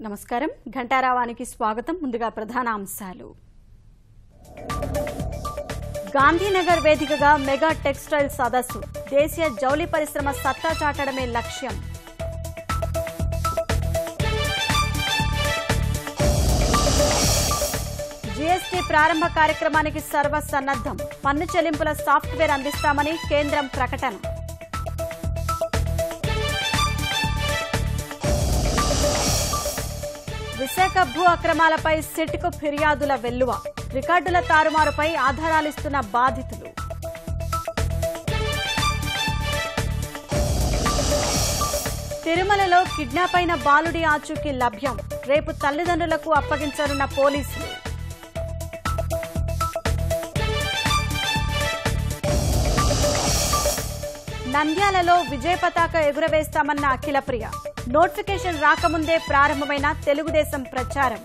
నమస్కారం ఘంటారావానికి స్వాగతం. ముందుగా ప్రధాన అంశాలు. గాంధీనగర్ వేదికగా మెగా టెక్స్టైల్ సదస్సు. దేశీయ జౌళి పరిశ్రమ సత్తా చాటడమే లక్ష్యం. జీఎస్టీ ప్రారంభ కార్యక్రమానికి సర్వసన్నద్దం. పన్ను చెల్లింపుల సాఫ్ట్వేర్ అందిస్తామని కేంద్రం ప్రకటన. విశాఖ భూ అక్రమాలపై సిట్కు ఫిర్యాదుల వెల్లువ. రికార్డుల తారుమారుపై ఆధారాలిస్తున్న బాధితులు. తిరుమలలో కిడ్నాప్ అయిన బాలుడి ఆచూకీ లభ్యం. రేపు తల్లిదండ్రులకు అప్పగించనున్న పోలీసులు. నంద్యాలలో విజయ పతాక ఎగురవేస్తామన్న అఖిలప్రియ. నోటిఫికేషన్ రాకముందే ప్రారంభమైన తెలుగుదేశం ప్రచారం.